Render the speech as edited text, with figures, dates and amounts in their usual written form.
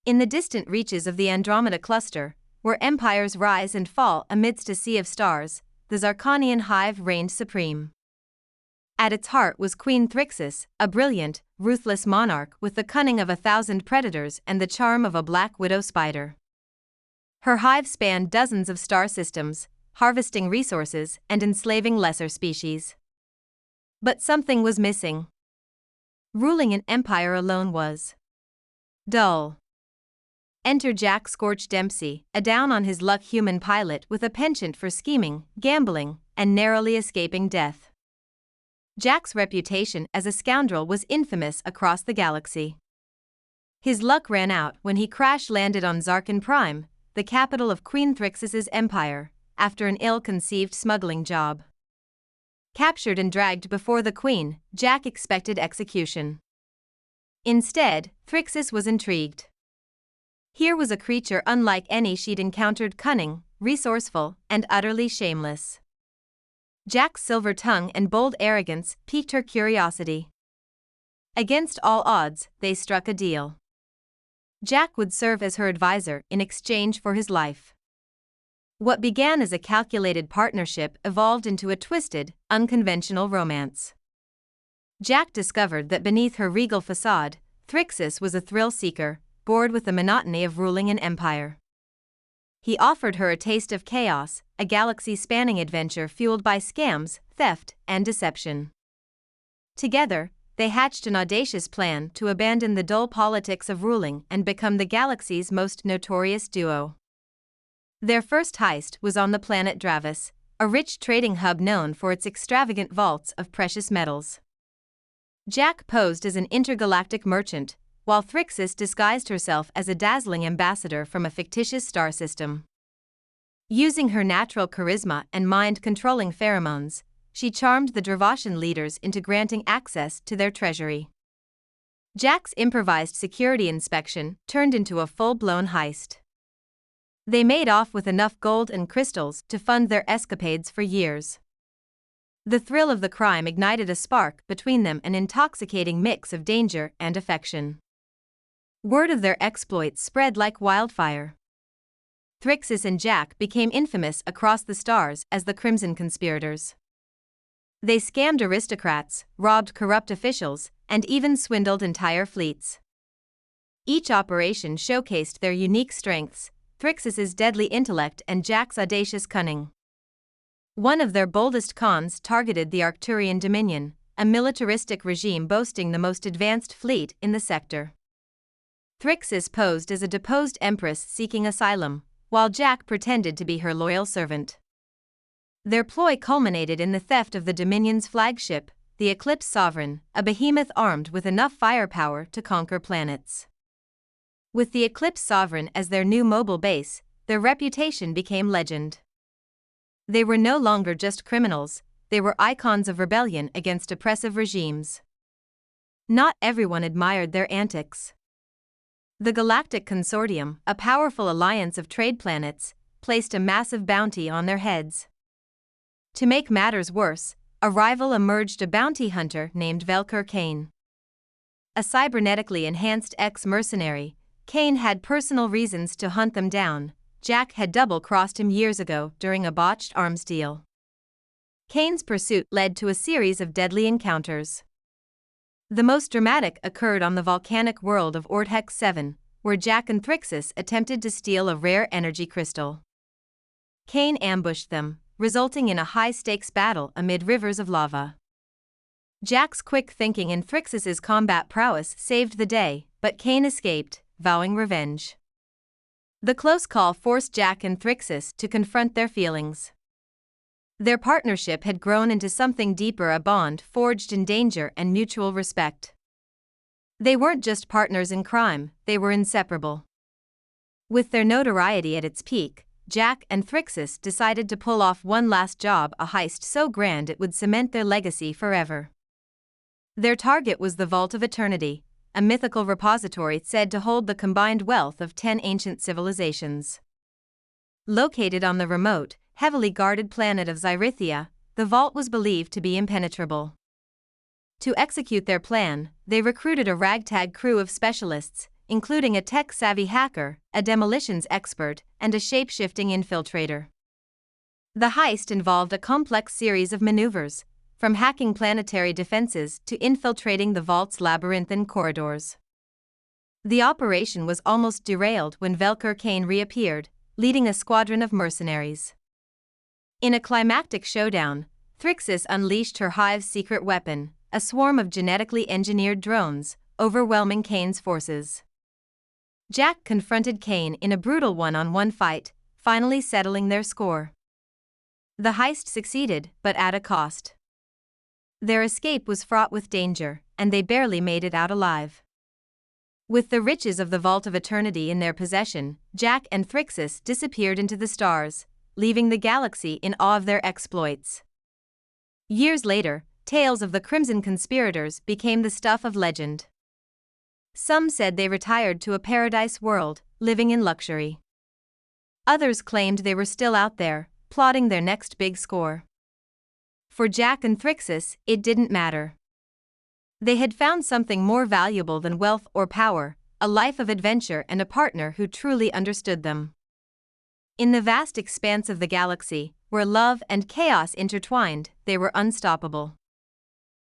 In the distant reaches of the Andromeda cluster, where empires rise and fall amidst a sea of stars, the Zarkonian hive reigned supreme. At its heart was Queen Thrixis, a brilliant, ruthless monarch with the cunning of 1,000 predators and the charm of a black widow spider. Her hive spanned dozens of star systems, harvesting resources and enslaving lesser species. But something was missing. Ruling an empire alone was dull. Enter Jack Scorch Dempsey, a down-on-his-luck human pilot with a penchant for scheming, gambling, and narrowly escaping death. Jack's reputation as a scoundrel was infamous across the galaxy. His luck ran out when he crash-landed on Zarkon Prime, the capital of Queen Thrixis's empire, after an ill-conceived smuggling job. Captured and dragged before the Queen, Jack expected execution. Instead, Thrixis was intrigued. Here was a creature unlike any she'd encountered, cunning, resourceful, and utterly shameless. Jack's silver tongue and bold arrogance piqued her curiosity. Against all odds, they struck a deal. Jack would serve as her advisor in exchange for his life. What began as a calculated partnership evolved into a twisted, unconventional romance. Jack discovered that beneath her regal facade, Thrixis was a thrill-seeker, bored with the monotony of ruling an empire. He offered her a taste of chaos, a galaxy-spanning adventure fueled by scams, theft, and deception. Together, they hatched an audacious plan to abandon the dull politics of ruling and become the galaxy's most notorious duo. Their first heist was on the planet Dravis, a rich trading hub known for its extravagant vaults of precious metals. Jack posed as an intergalactic merchant, while Thrixis disguised herself as a dazzling ambassador from a fictitious star system. Using her natural charisma and mind-controlling pheromones, she charmed the Dravashian leaders into granting access to their treasury. Jack's improvised security inspection turned into a full-blown heist. They made off with enough gold and crystals to fund their escapades for years. The thrill of the crime ignited a spark between them, an intoxicating mix of danger and affection. Word of their exploits spread like wildfire. Thrixis and Jack became infamous across the stars as the Crimson Conspirators. They scammed aristocrats, robbed corrupt officials, and even swindled entire fleets. Each operation showcased their unique strengths, Thrixis's deadly intellect and Jack's audacious cunning. One of their boldest cons targeted the Arcturian Dominion, a militaristic regime boasting the most advanced fleet in the sector. Thrixis posed as a deposed empress seeking asylum, while Jack pretended to be her loyal servant. Their ploy culminated in the theft of the Dominion's flagship, the Eclipse Sovereign, a behemoth armed with enough firepower to conquer planets. With the Eclipse Sovereign as their new mobile base, their reputation became legend. They were no longer just criminals, they were icons of rebellion against oppressive regimes. Not everyone admired their antics. The Galactic Consortium, a powerful alliance of trade planets, placed a massive bounty on their heads. To make matters worse, a rival emerged, a bounty hunter named Velkur Kane. A cybernetically enhanced ex-mercenary, Kane had personal reasons to hunt them down. Jack had double-crossed him years ago during a botched arms deal. Kane's pursuit led to a series of deadly encounters. The most dramatic occurred on the volcanic world of Orthex 7, where Jack and Thrixis attempted to steal a rare energy crystal. Kane ambushed them, resulting in a high-stakes battle amid rivers of lava. Jack's quick thinking and Thrixis's combat prowess saved the day, but Kane escaped, vowing revenge. The close call forced Jack and Thrixis to confront their feelings. Their partnership had grown into something deeper, a bond forged in danger and mutual respect. They weren't just partners in crime, they were inseparable. With their notoriety at its peak, Jack and Thrixis decided to pull off one last job, a heist so grand it would cement their legacy forever. Their target was the Vault of Eternity, a mythical repository said to hold the combined wealth of 10 ancient civilizations. Located on the remote, heavily guarded planet of Xyrithia, the vault was believed to be impenetrable. To execute their plan, they recruited a ragtag crew of specialists, including a tech-savvy hacker, a demolitions expert, and a shape-shifting infiltrator. The heist involved a complex series of maneuvers, from hacking planetary defenses to infiltrating the vault's labyrinthine corridors. The operation was almost derailed when Velker Kane reappeared, leading a squadron of mercenaries. In a climactic showdown, Thrixis unleashed her Hive's secret weapon, a swarm of genetically engineered drones, overwhelming Kane's forces. Jack confronted Kane in a brutal one-on-one fight, finally settling their score. The heist succeeded, but at a cost. Their escape was fraught with danger, and they barely made it out alive. With the riches of the Vault of Eternity in their possession, Jack and Thrixis disappeared into the stars, leaving the galaxy in awe of their exploits. Years later, tales of the Crimson Conspirators became the stuff of legend. Some said they retired to a paradise world, living in luxury. Others claimed they were still out there, plotting their next big score. For Jack and Thrixis, it didn't matter. They had found something more valuable than wealth or power, a life of adventure and a partner who truly understood them. In the vast expanse of the galaxy, where love and chaos intertwined, they were unstoppable.